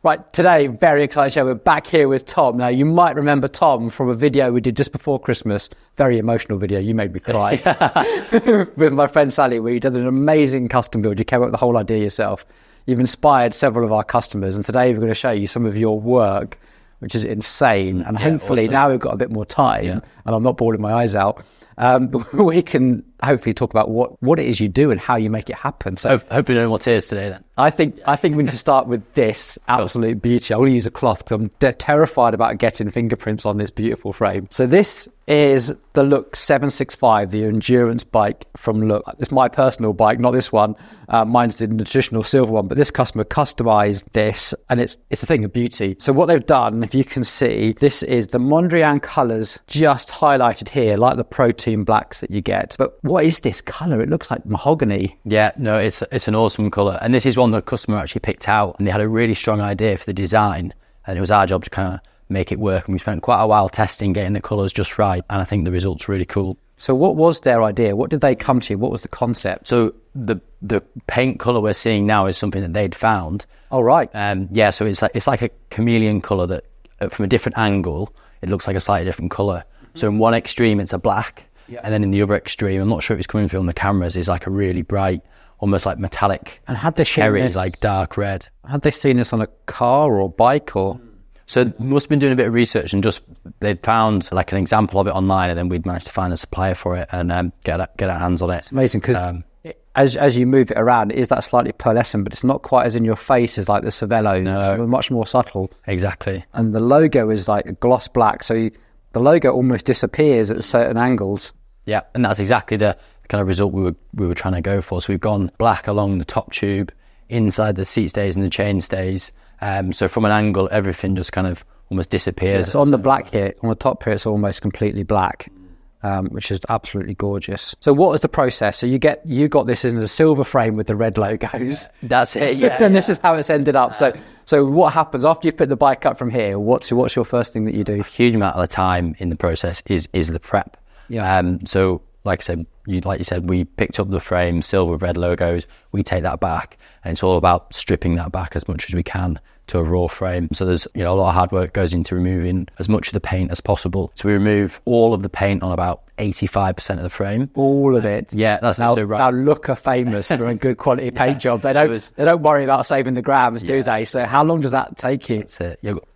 Right, today, very excited show. We're back here with Tom. Now, you might remember Tom from a video we did just before Christmas. Very emotional video. You made me cry. With my friend Sally, where you did an amazing custom build. You came up with the whole idea yourself. You've inspired several of our customers. And today, we're going to show you some of your work, which is insane. And hopefully, awesome. Now we've got a bit more time, and I'm not bawling my eyes out, we can hopefully talk about what it is you do and how you make it happen. So hopefully knowing what it is today then. I think we need to start with this absolute beauty. I want to use a cloth because I'm terrified about getting fingerprints on this beautiful frame. So this is the Look 765, the endurance bike from Look. It's my personal bike, not this one. Mine's the traditional silver one, but this customer customized this, and it's a thing of beauty. So what they've done, if you can see, this is the Mondrian colors just highlighted here, like the protein blacks that you get. But what is this color? It looks like mahogany. Yeah, no, it's an awesome color. And this is one the customer actually picked out, and they had a really strong idea for the design, and it was our job to kind of make it work. And we spent quite a while testing, getting the colors just right, and I think the result's really cool. So what was their idea? What did they come to? What was the concept? So the paint color we're seeing now is something that they'd found. Oh, right. Yeah, so it's like a chameleon color that from a different angle it looks like a slightly different color. So in one extreme it's a black, and then in the other extreme, I'm not sure if it's coming through on the cameras, is like a really bright, almost like metallic. And had they cherry is like dark red. Had they seen this on a car or bike or? So they must have been doing a bit of research and just they'd found like an example of it online, and then we'd managed to find a supplier for it and get our hands on it. It's amazing because as you move it around, it is that slightly pearlescent, but it's not quite as in your face as like the Cervelo. No. It's much more subtle. Exactly. And the logo is like a gloss black, so the logo almost disappears at certain angles. Yeah, and that's exactly the kind of result we were trying to go for. So we've gone black along the top tube, inside the seat stays and the chain stays. So from an angle, everything just kind of almost disappears. It's on the black here, on the top here, it's almost completely black, which is absolutely gorgeous. So what was the process? So you got this in a silver frame with the red logos. That's it, yeah. And this is how it's ended up. So what happens after you put the bike up from here? What's your first thing that you do? A huge amount of the time in the process is the prep. Yeah. So like I said, like you said, we picked up the frame, silver with red logos. We take that back, and it's all about stripping that back as much as we can to a raw frame. So there's a lot of hard work goes into removing as much of the paint as possible. So we remove all of the paint on about 85% of the frame. All of it. Yeah, that's now, so right. Now Look are famous for a good quality paint job. They don't worry about saving the grams, do they? So how long does that take you? It's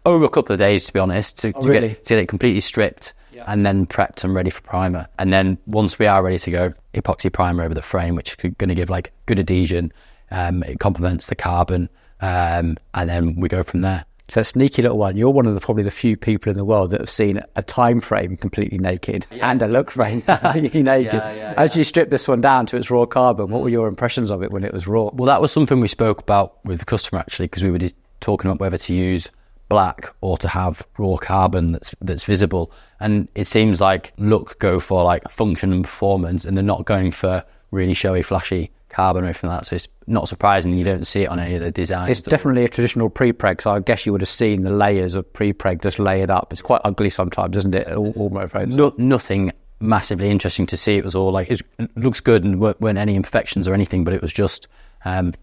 over a couple of days, to be honest, to get it completely stripped. And then prepped and ready for primer. And then once we are ready to go, epoxy primer over the frame, which is going to give like good adhesion. It complements the carbon, and then we go from there. So sneaky little one, you're one of probably the few people in the world that have seen a time frame completely naked and a Look frame completely naked. As you strip this one down to its raw carbon, what were your impressions of it when it was raw? Well, that was something we spoke about with the customer actually, because we were talking about whether to use black or to have raw carbon that's visible, and it seems like Look go for like function and performance, and they're not going for really showy flashy carbon or anything like that. So it's not surprising you don't see it on any of the designs. It's definitely a traditional pre-preg, so I guess you would have seen the layers of pre-preg just layered up. It's quite ugly sometimes, isn't it? All my friends. Nothing massively interesting to see. It was all like it looks good and weren't any imperfections or anything, but it was just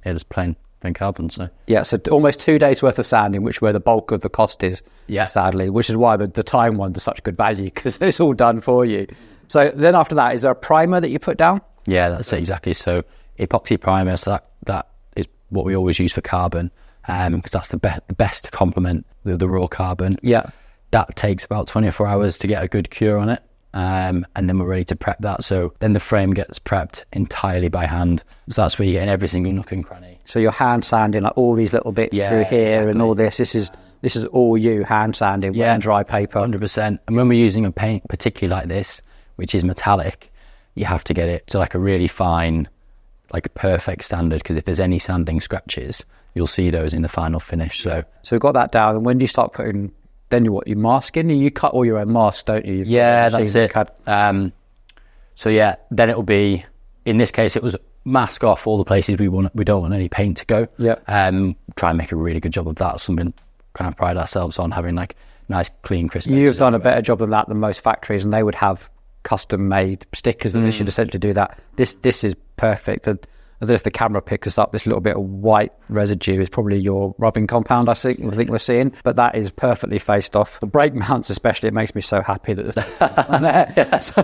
just plain carbon. So almost 2 days worth of sanding, which where the bulk of the cost is, sadly, which is why the time ones are such good value, because it's all done for you. So then after that, is there a primer that you put down? Yeah, that's it, exactly. So epoxy primer, so that is what we always use for carbon, because that's the best to complement the raw carbon. Yeah, that takes about 24 hours to get a good cure on it. And then we're ready to prep that. So then the frame gets prepped entirely by hand. So that's where you're getting every single nook and cranny. So you're hand sanding like all these little bits through here, exactly. And all this. This is all you hand sanding, wet and dry paper. 100%. And when we're using a paint, particularly like this, which is metallic, you have to get it to like a really fine, like a perfect standard. Because if there's any sanding scratches, you'll see those in the final finish. So we've got that down. And when do you start putting? Then you masking? You cut all your own masks, don't you? That's it. Then it'll be, in this case, it was mask off all the places we don't want any paint to go. Yeah. Try and make a really good job of that. Something kind of pride ourselves on, having like nice, clean, crisp. You've done a better job than that than most factories, and they would have custom made stickers, and they should essentially do that. This is perfect. And I don't know if the camera picks us up, this little bit of white residue is probably your rubbing compound, I think we're seeing, but that is perfectly faced off. The brake mounts especially, it makes me so happy that there's on there. Yeah. So,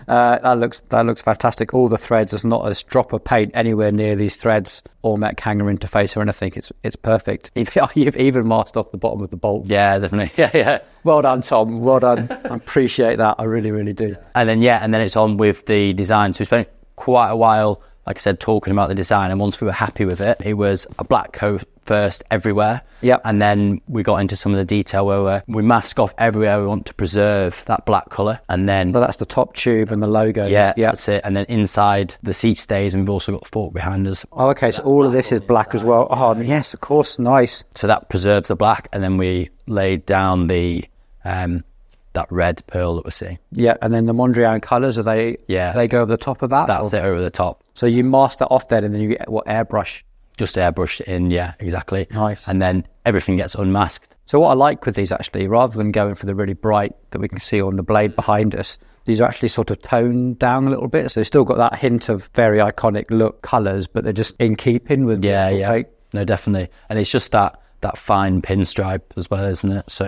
that looks fantastic. All the threads, there's not a drop of paint anywhere near these threads or mech hanger interface or anything. It's perfect. You've even masked off the bottom of the bolt. Yeah, definitely. Yeah. Well done, Tom. Well done. I appreciate that. I really, really do. And then it's on with the design. So we spent quite a while, like I said, talking about the design, and once we were happy with it, it was a black coat first everywhere. Yep. And then we got into some of the detail where we mask off everywhere. We want to preserve that black colour. And then... So that's the top tube and the logo. Yeah, that's it. And then inside the seat stays, and we've also got the fork behind us. Oh, okay. So all of this is black as well. Oh, yes, of course. Nice. So that preserves the black, and then we laid down the... that red pearl that we're seeing. Yeah, and then the Mondrian colours, they go over the top of that? That's it, over the top. So you mask that off then, and then you get, airbrush? Just airbrush it in, yeah, exactly. Nice. And then everything gets unmasked. So what I like with these, actually, rather than going for the really bright that we can see on the blade behind us, these are actually sort of toned down a little bit. So they've still got that hint of very iconic look colours, but they're just in keeping with Yeah. No, definitely. And it's just that fine pinstripe as well, isn't it? So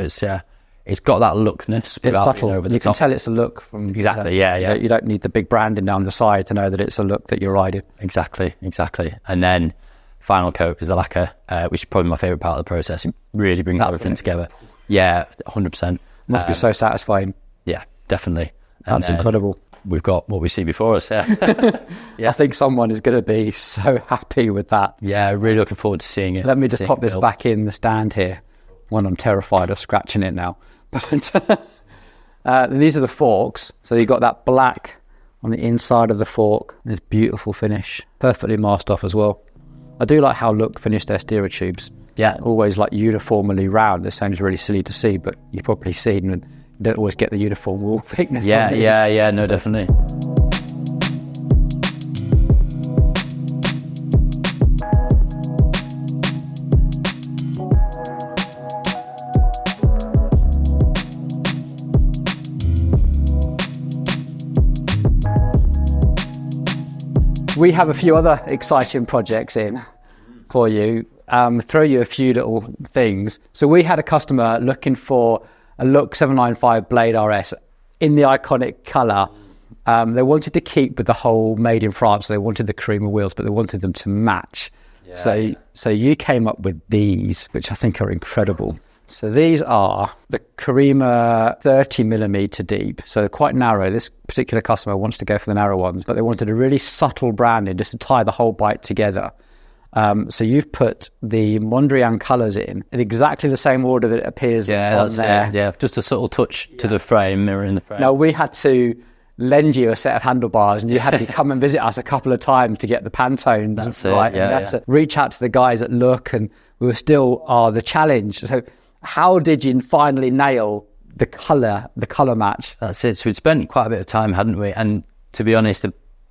it's got that lookness without subtle. Being over the you top. can tell it's a look from... Exactly, yeah. You don't need the big branding down the side to know that it's a look that you're riding. Exactly. And then final coat is the lacquer, which is probably my favourite part of the process. It really brings everything together. Yeah, 100%. Must be so satisfying. Yeah, definitely. That's incredible. We've got what we see before us, yeah. I think someone is going to be so happy with that. Yeah, really looking forward to seeing it. Let me just pop this back in the stand here. I'm terrified of scratching it now. But these are the forks. So you've got that black on the inside of the fork. This beautiful finish. Perfectly masked off as well. I do like how Look finished their steerer tubes. Yeah. Always like uniformly round. This sounds really silly to see, but you've probably seen and you don't always get the uniform wall thickness. Yeah, no, definitely. We have a few other exciting projects in for you. Throw you a few little things. So we had a customer looking for a Look 795 Blade RS in the iconic colour. They wanted to keep with the whole made in France. So they wanted the Corima wheels, but they wanted them to match. So you came up with these, which I think are incredible. So these are the Corima 30mm deep. So they're quite narrow. This particular customer wants to go for the narrow ones, but they wanted a really subtle branding just to tie the whole bike together. So you've put the Mondrian colours in exactly the same order that it appears on there. Yeah, just a subtle touch to the frame, mirroring the frame. Now, we had to lend you a set of handlebars, and you had to come and visit us a couple of times to get the Pantones. That's right. It, yeah. To reach out to the guys at Look, and we were still the challenge. So how did you finally nail the colour match? That's it. So we'd spent quite a bit of time, hadn't we? And to be honest,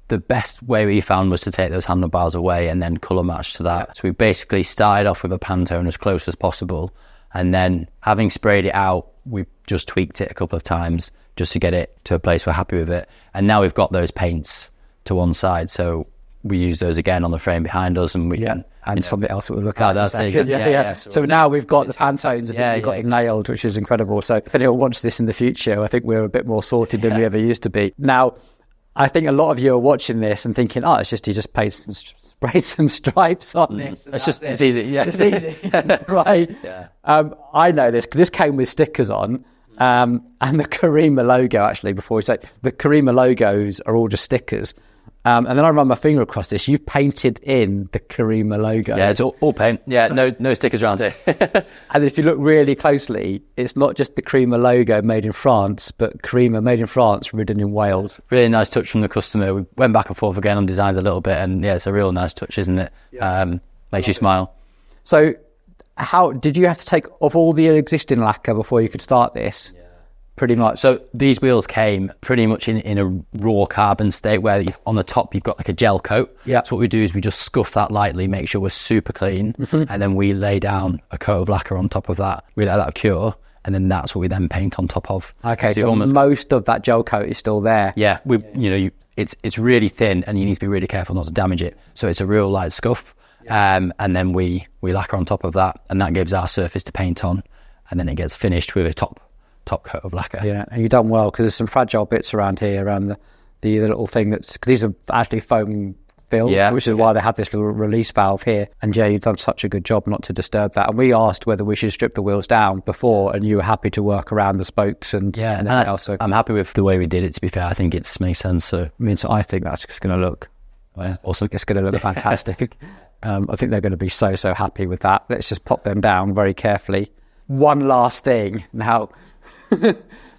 the best way we found was to take those handlebars away and then colour match to that. So we basically started off with a Pantone as close as possible, and then having sprayed it out, we just tweaked it a couple of times just to get it to a place we're happy with it. And now we've got those paints to one side, so we use those again on the frame behind us, and we can... And something else that we'll look at. That's it. Yeah. So now we've got the Pantones, we've got it nailed, which is incredible. So if anyone wants this in the future, I think we're a bit more sorted than we ever used to be. Now, I think a lot of you are watching this and thinking, it's just, he just sprayed some stripes on this. It's easy. Yeah. It's easy, right? Yeah. I know this, because this came with stickers on, and the Corima logo, actually, before we say, the Corima logos are all just stickers. And then I run my finger across this. You've painted in the Corima logo. Yeah, it's all paint. Yeah, no stickers around here. And if you look really closely, it's not just the Corima logo made in France, but Corima made in France, ridden in Wales. Really nice touch from the customer. We went back and forth again on designs a little bit, and it's a real nice touch, isn't it? Yeah. Makes you smile. So how did you have to take off all the existing lacquer before you could start this? Yeah. Pretty much. So these wheels came pretty much in a raw carbon state, where on the top you've got like a gel coat. Yeah. So what we do is we just scuff that lightly, make sure we're super clean, and then we lay down a coat of lacquer on top of that. We let that cure, and then that's what we then paint on top of. Okay, so most of that gel coat is still there. Yeah, it's really thin, and you need to be really careful not to damage it. So it's a real light scuff, and then we lacquer on top of that, and that gives our surface to paint on, and then it gets finished with a top coat of lacquer. Yeah, and you've done well, because there's some fragile bits around here, around the little thing these are actually foam filled, which is why they have this little release valve here. And yeah, you've done such a good job not to disturb that. And we asked whether we should strip the wheels down before, and you were happy to work around the spokes and everything else. So I'm happy with the way we did it, to be fair. I think it makes sense. So I think that's just going to look awesome. It's going to look fantastic. I think they're going to be so happy with that. Let's just pop them down very carefully. One last thing now.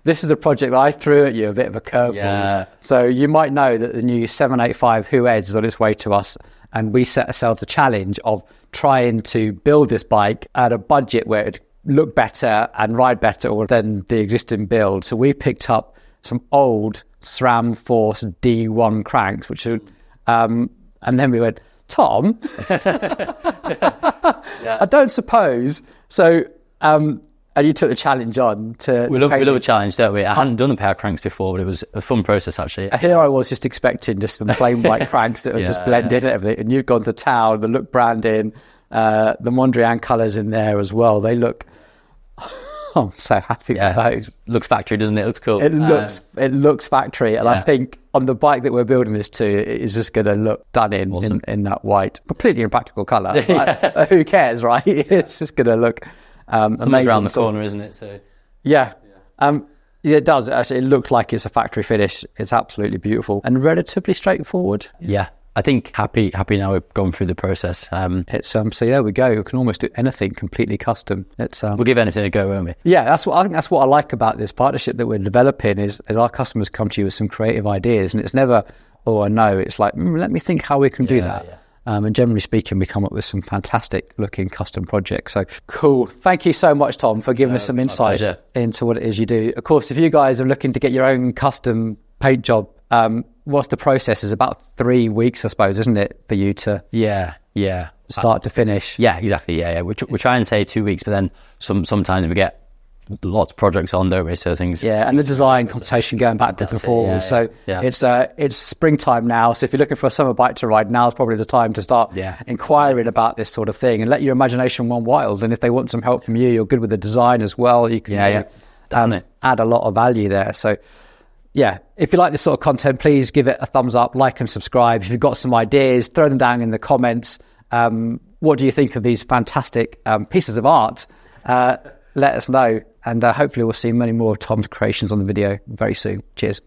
This is a project that I threw at you, a bit of a curveball. Yeah. So you might know that the new 785 Huez is on its way to us, and we set ourselves a challenge of trying to build this bike at a budget where it would look better and ride better than the existing build. So we picked up some old SRAM Force D1 cranks, which are, and then we went, Tom, I don't suppose. So, and you took the challenge on to... We love a challenge, don't we? I hadn't done a pair of cranks before, but it was a fun process, actually. Here I was just expecting just some plain white cranks that would just blend in and everything. And you've gone to town, the look branding, the Mondrian colours in there as well. They look... I'm so happy with those. Looks factory, doesn't it? It looks cool. It looks factory. And I think on the bike that we're building this to, it is just going to look stunning in that white. Completely impractical colour. Like, who cares, right? It's just going to look... Something's around the corner, isn't it? So it does. Actually, it looks like it's a factory finish. It's absolutely beautiful and relatively straightforward. Yeah, I think happy now we've gone through the process. It's so there we go. We can almost do anything completely custom. It's we'll give anything a go, won't we? Yeah, that's what I like about this partnership that we're developing is our customers come to you with some creative ideas, and it's never I know. It's like let me think how we can do that. Yeah. And generally speaking, we come up with some fantastic looking custom projects. So cool. Thank you so much, Tom, for giving us some insight into what it is you do. Of course, if you guys are looking to get your own custom paint job, what's the process? It's about 3 weeks, I suppose, isn't it, for you to start to finish? Yeah, exactly. Yeah. We try and say 2 weeks, but then sometimes we get lots of projects on, don't we? So things. Yeah, and the design consultation going backwards and forwards. So it's springtime now. So if you're looking for a summer bike to ride, now's probably the time to start inquiring about this sort of thing and let your imagination run wild. And if they want some help from you, you're good with the design as well. You can add a lot of value there. So if you like this sort of content, please give it a thumbs up, like and subscribe. If you've got some ideas, throw them down in the comments. What do you think of these fantastic pieces of art? Let us know, and hopefully we'll see many more of Tom's creations on the video very soon. Cheers.